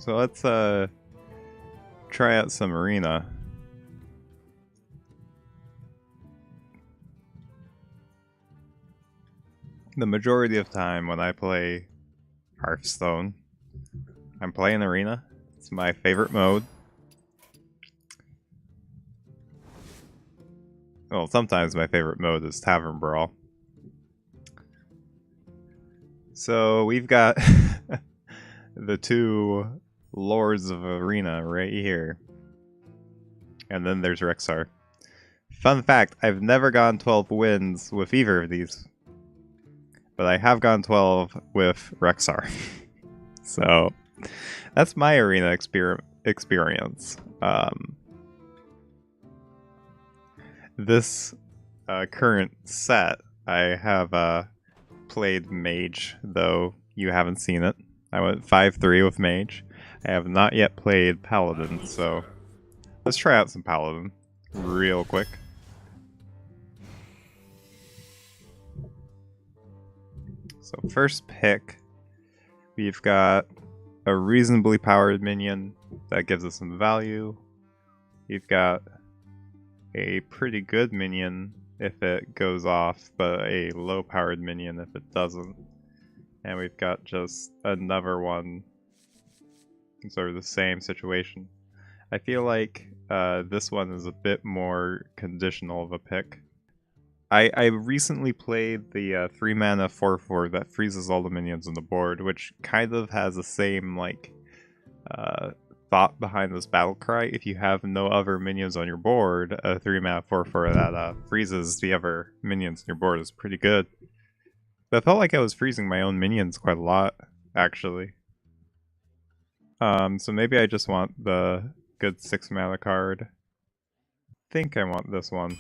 So let's try out some arena. The majority of time when I play Hearthstone, I'm playing arena. It's my favorite mode. Well, sometimes my favorite mode is Tavern Brawl. So we've got the two Lords of Arena right here. And then there's Rexar. Fun fact, I've never gone 12 wins with either of these. But I have gone 12 with Rexar. So that's my arena experience. This current set, I have played Mage, though you haven't seen it. I went 5-3 with Mage. I have not yet played Paladin, so let's try out some Paladin real quick. So first pick, we've got a reasonably powered minion that gives us some value. We've got a pretty good minion if it goes off, but a low powered minion if it doesn't. And we've got just another one, sort of the same situation. I feel like this one is a bit more conditional of a pick. I recently played the 3 mana 4/4 that freezes all the minions on the board, which kind of has the same like thought behind this battle cry. If you have no other minions on your board, a 3 mana 4/4 that freezes the other minions on your board is pretty good. But I felt like I was freezing my own minions quite a lot, actually. So maybe I just want the good 6 mana card. I think I want this one.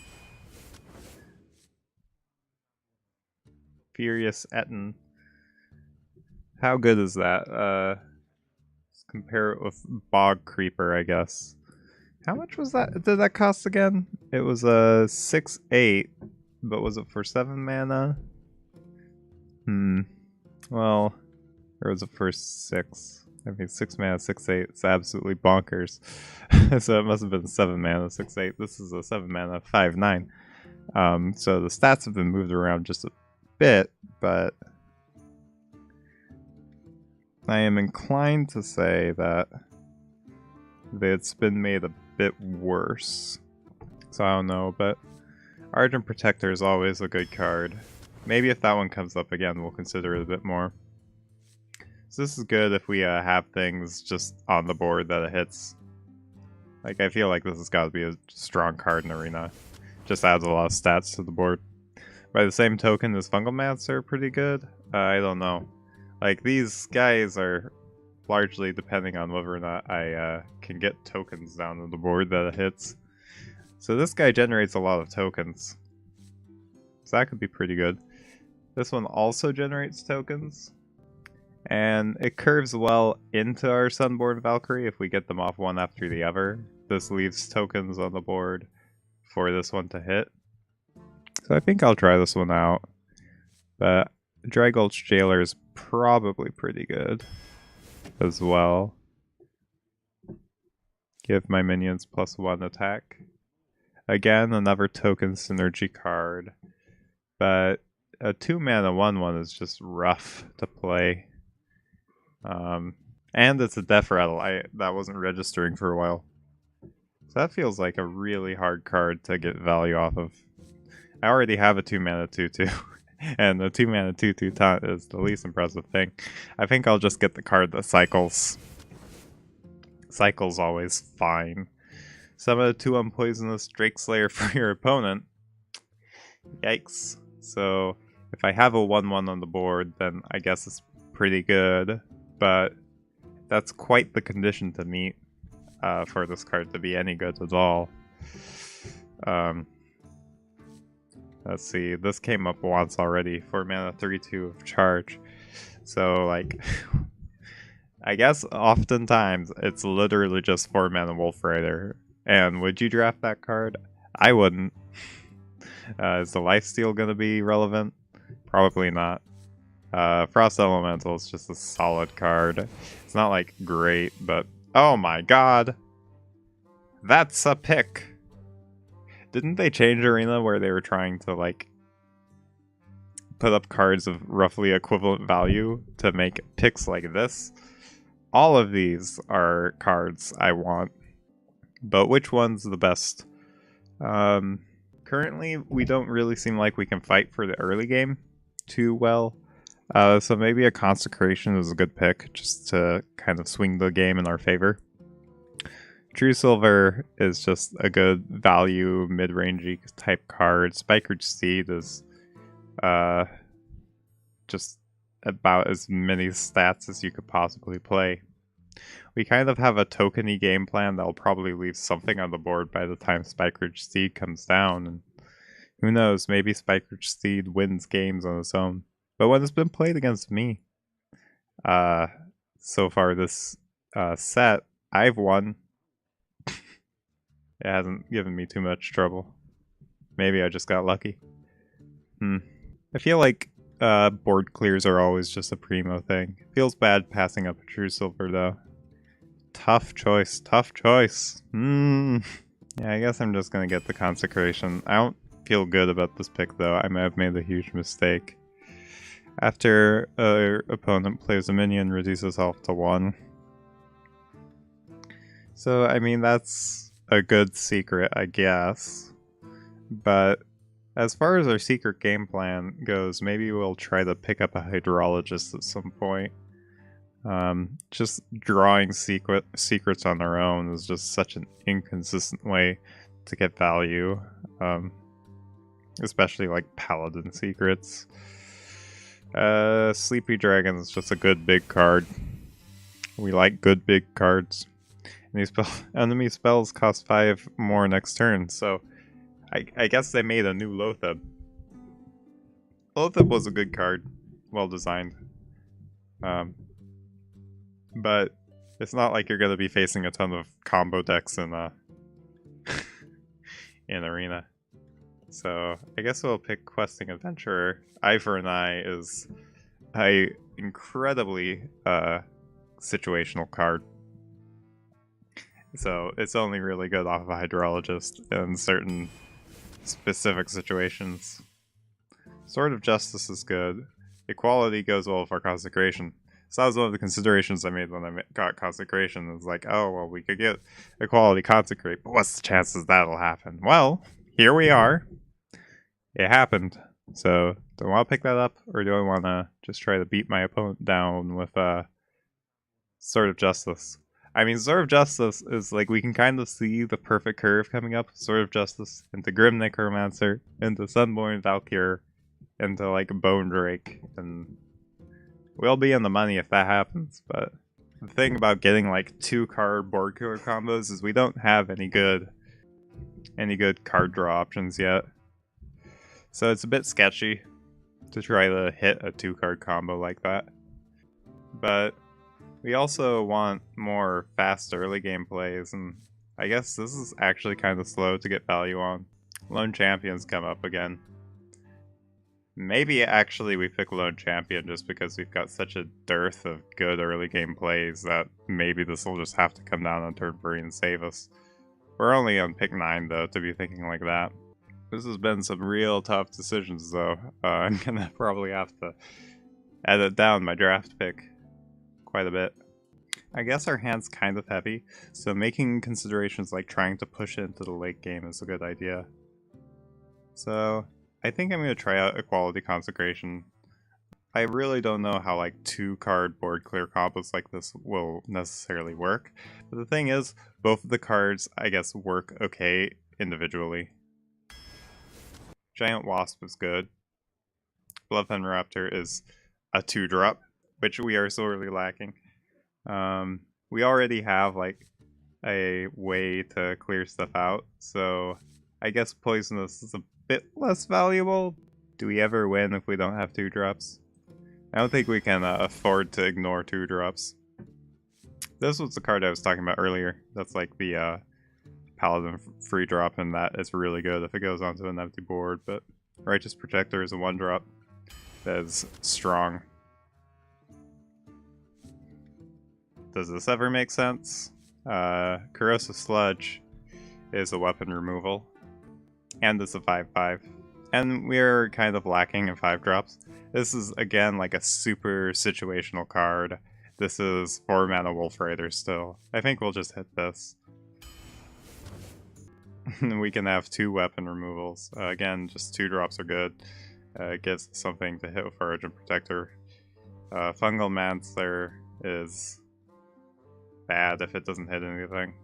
Furious Etten. How good is that? Let's compare it with Bog Creeper, I guess. How much was that? Did that cost again? It was a 6/8, but was it for 7 mana? Well, or was it for 6? I mean, 6 mana, 6/8. It's absolutely bonkers. So it must have been 7 mana, 6/8. This is a 7 mana, 5/9. So the stats have been moved around just a bit, but I am inclined to say that it's been made a bit worse. So I don't know, but Argent Protector is always a good card. Maybe if that one comes up again, we'll consider it a bit more. So this is good if we have things just on the board that it hits. Like, I feel like this has got to be a strong card in Arena. Just adds a lot of stats to the board. By the same token, this Fungal Mats are pretty good. I don't know. Like, these guys are largely depending on whether or not I can get tokens down on the board that it hits. So this guy generates a lot of tokens. So that could be pretty good. This one also generates tokens. And it curves well into our Sunborn Valkyrie if we get them off one after the other. This leaves tokens on the board for this one to hit. So I think I'll try this one out. But Dragulch Jailer is probably pretty good as well. Give my minions +1 attack. Again, another token synergy card. But a 2 mana 1/1 is just rough to play. And it's a death rattle. That wasn't registering for a while. So that feels like a really hard card to get value off of. I already have a 2 mana 2/2. And the 2 mana 2/2 taunt is the least impressive thing. I think I'll just get the card that cycles. Cycle's always fine. Summon a 2/1 poisonous Drake Slayer for your opponent. Yikes. So if I have a 1/1 on the board, then I guess it's pretty good. But that's quite the condition to meet for this card to be any good at all. Let's see, this came up once already. 4 mana 3/2 of charge. So like, I guess oftentimes it's literally just 4 mana Wolf Rider. And would you draft that card? I wouldn't. Is the lifesteal gonna be relevant? Probably not. Frost Elemental is just a solid card. It's not like great, but oh my god, that's a pick. Didn't they change Arena where they were trying to like put up cards of roughly equivalent value to make picks like this? All of these are cards I want, but which one's the best? Currently, we don't really seem like we can fight for the early game too well. So maybe a Consecration is a good pick, just to kind of swing the game in our favor. True Silver is just a good value, mid-rangey type card. Spikeridge Steed is just about as many stats as you could possibly play. We kind of have a tokeny game plan that'll probably leave something on the board by the time Spikeridge Steed comes down. And who knows, maybe Spikeridge Steed wins games on its own. But when it's been played against me, so far this set, I've won. It hasn't given me too much trouble. Maybe I just got lucky. I feel like board clears are always just a primo thing. Feels bad passing up a True Silver though. Tough choice, tough choice. Yeah, I guess I'm just gonna get the Consecration. I don't feel good about this pick though. I may have made a huge mistake. After an opponent plays a minion, reduces health to 1. So, I mean, that's a good secret, I guess. But as far as our secret game plan goes, maybe we'll try to pick up a Hydrologist at some point. Just drawing secrets on their own is just such an inconsistent way to get value. Especially like Paladin secrets. Sleepy Dragon is just a good big card. We like good big cards. And these enemy spells cost 5 more next turn, so I guess they made a new Loatheb. Loatheb was a good card, well designed. But it's not like you're gonna be facing a ton of combo decks in in Arena. So I guess we'll pick Questing Adventurer. Wherein I is a incredibly situational card. So it's only really good off of a Hydrologist in certain specific situations. Sword of Justice is good. Equality goes well with our Consecration. So that was one of the considerations I made when I got Consecration. It was like, oh, well, we could get Equality Consecrate, but what's the chances that'll happen? Well, here we are. It happened. So, do I want to pick that up, or do I want to just try to beat my opponent down with Sword of Justice? I mean, Sword of Justice is like, we can kind of see the perfect curve coming up. Sword of Justice into Grim Necromancer, into Sunborn Valkyr, into like Bone Drake, and we'll be in the money if that happens. But the thing about getting like 2-card board killer combos is we don't have any good card draw options yet. So it's a bit sketchy to try to hit a 2-card combo like that. But we also want more fast early game plays, and I guess this is actually kind of slow to get value on. Lone Champions come up again. Maybe actually we pick Lone Champion just because we've got such a dearth of good early game plays that maybe this will just have to come down on turn 3 and save us. We're only on pick 9 though to be thinking like that. This has been some real tough decisions though. I'm gonna probably have to edit down my draft pick quite a bit. I guess our hand's kind of heavy, so making considerations like trying to push it into the late game is a good idea. So I think I'm going to try out Equality Consecration. I really don't know how like 2-card board clear combos like this will necessarily work, but the thing is, both of the cards I guess work okay individually. Giant Wasp is good. Bloodfen Raptor is a 2-drop, which we are sorely lacking. We already have like a way to clear stuff out, so I guess Poisonous is a bit less valuable. Do we ever win if we don't have 2-drops? I don't think we can afford to ignore 2-drops. This was the card I was talking about earlier. That's like the Paladin free drop, and that is really good if it goes onto an empty board, but Righteous Protector is a 1-drop that is strong. does this ever make sense? Corrosive Sludge is a weapon removal, and it's a 5/5. And we're kind of lacking in 5-drops. This is, again, like a super situational card. This is 4 mana Wolf Rider still. I think we'll just hit this. We can have 2 weapon removals. Again, just 2 drops are good. It gives something to hit with our Argent Protector. Fungal Mancer is bad if it doesn't hit anything.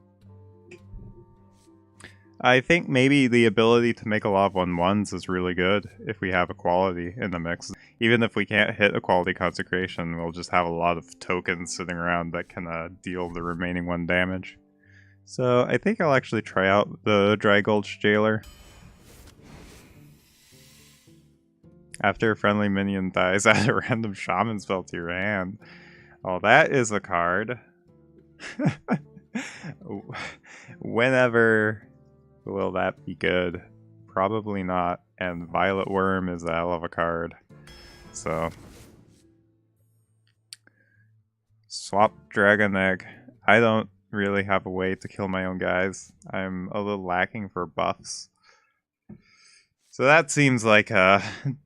I think maybe the ability to make a lot of 1/1s is really good if we have Equality in the mix. Even if we can't hit Equality Consecration, we'll just have a lot of tokens sitting around that can deal the remaining 1 damage. So I think I'll actually try out the Dry Gulch Jailer. After a friendly minion dies, add a random shaman spell to your hand. Oh, that is a card. Whenever will that be good? Probably not. And Violet Worm is a hell of a card. So swap Dragon Egg. I don't really have a way to kill my own guys. I'm a little lacking for buffs. So that seems like a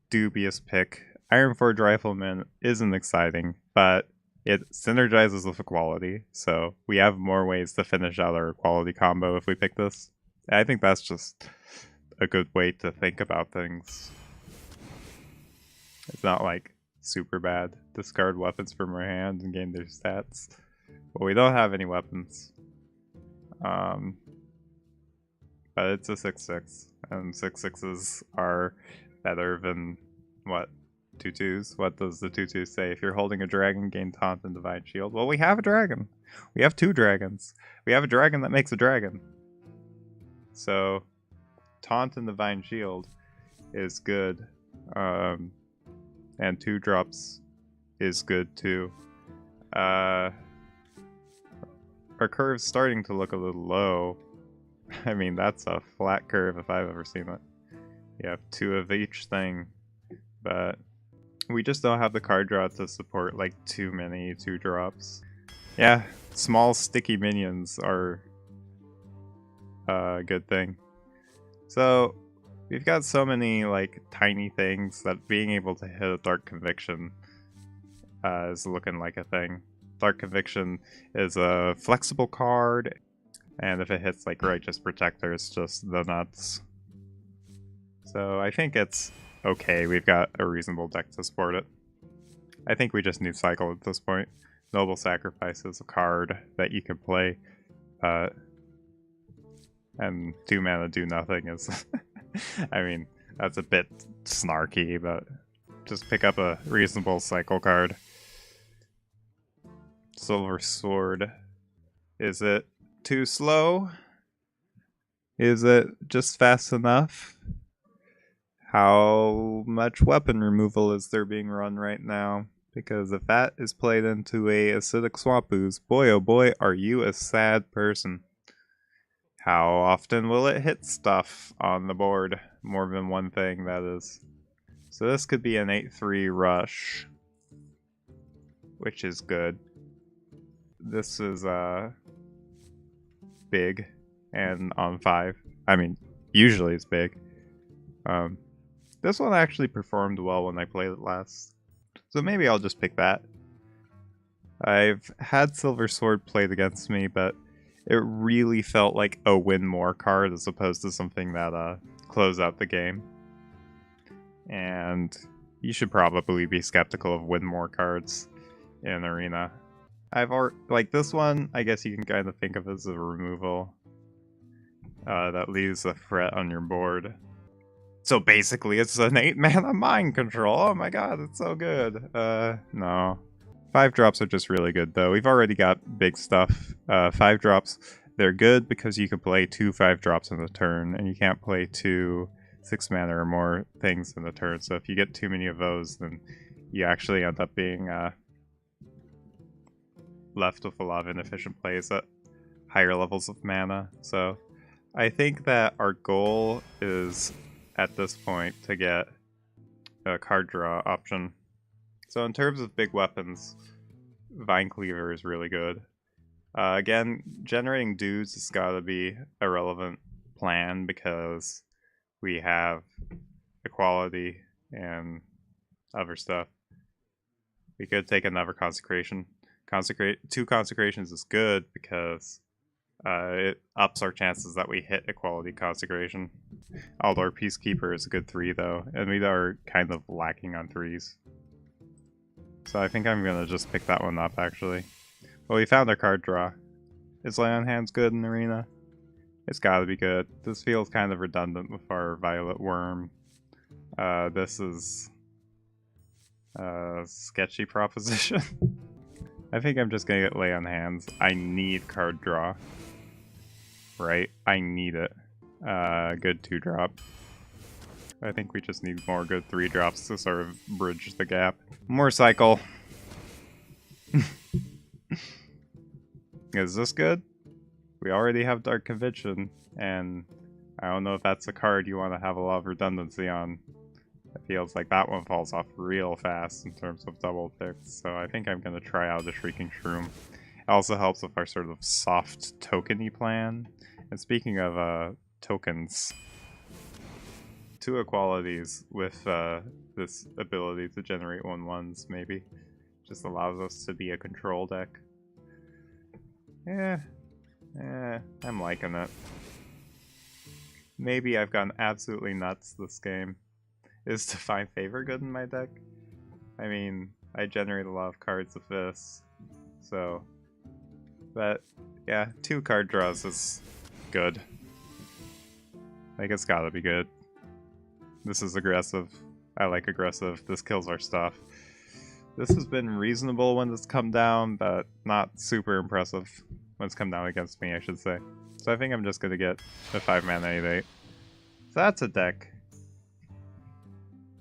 dubious pick. Ironforge Rifleman isn't exciting, but it synergizes with Equality, so we have more ways to finish out our Equality combo if we pick this. I think that's just a good way to think about things. It's not like super bad. Discard weapons from our hand and gain their stats. But we don't have any weapons. But it's a 6/6, and 6/6s are better than, what, 2/2s? What does the 2/2 say? If you're holding a dragon, gain Taunt and Divine Shield. Well, we have a dragon. We have 2 dragons. We have a dragon that makes a dragon. So, Taunt and Divine Shield is good. And 2 drops is good too. Our curve's starting to look a little low. I mean, that's a flat curve if I've ever seen it. You have 2 of each thing, but we just don't have the card draw to support like too many 2 drops. Yeah, small sticky minions are a good thing. So we've got so many like tiny things that being able to hit a Dark Conviction is looking like a thing. Dark Conviction is a flexible card, and if it hits like Righteous Protector, it's just the nuts. So I think it's okay. We've got a reasonable deck to support it. I think we just need Cycle at this point. Noble Sacrifice is a card that you can play, and 2 mana do nothing is... I mean, that's a bit snarky, but just pick up a reasonable cycle card. Silver Sword. Is it too slow? Is it just fast enough? How much weapon removal is there being run right now? Because if that is played into a Acidic Swamp Ooze, boy oh boy, are you a sad person. How often will it hit stuff on the board? More than one thing, that is. So this could be an 8/3 rush, which is good. This is big and on 5. I mean, usually it's big. This one actually performed well when I played it last, so maybe I'll just pick that. I've had Silver Sword played against me, but it really felt like a win more card as opposed to something that close out the game. And you should probably be skeptical of win more cards in Arena. Like this one, I guess you can kind of think of as a removal that leaves a threat on your board. So basically it's an 8 mana mind control. Oh my god, it's so good. No. 5 drops are just really good though. We've already got big stuff. 5 drops, they're good because you can play 2 5 drops in a turn, and you can't play 2 6 mana or more things in a turn. So if you get too many of those, then you actually end up being left with a lot of inefficient plays at higher levels of mana. So I think that our goal is at this point to get a card draw option. So in terms of big weapons, Vine Cleaver is really good. Again, generating dudes has got to be a relevant plan because we have equality and other stuff. We could take another consecration. Two consecrations is good because it ups our chances that we hit equality consecration. Although our Peacekeeper is a good 3 though, and we are kind of lacking on 3s. So I think I'm gonna just pick that one up actually. Well, we found our card draw. Is Lay on Hands good in Arena? It's gotta be good. This feels kind of redundant with our Violet Worm. This is a sketchy proposition. I think I'm just gonna get Lay on Hands. I need card draw. Right? I need it. Good 2-drop. I think we just need more good 3-drops to sort of bridge the gap. More cycle. Is this good? We already have Dark Conviction, and I don't know if that's a card you want to have a lot of redundancy on. It feels like that one falls off real fast in terms of double picks, so I think I'm going to try out the Shrieking Shroom. It also helps with our sort of soft tokeny plan. And speaking of tokens, 2 equalities with this ability to generate 1/1s maybe just allows us to be a control deck. I'm liking it. Maybe I've gone absolutely nuts this game. Is Divine Favor good in my deck? I mean, I generate a lot of cards with this, so... But, yeah, 2 card draws is good. Like, it's gotta be good. This is aggressive. I like aggressive. This kills our stuff. This has been reasonable when it's come down, but not super impressive when it's come down against me, I should say. So I think I'm just gonna get a 5-mana 8/8. So that's a deck.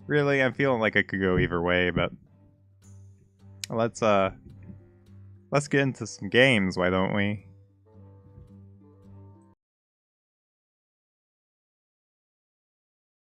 Really, I'm feeling like it could go either way, but let's get into some games, why don't we?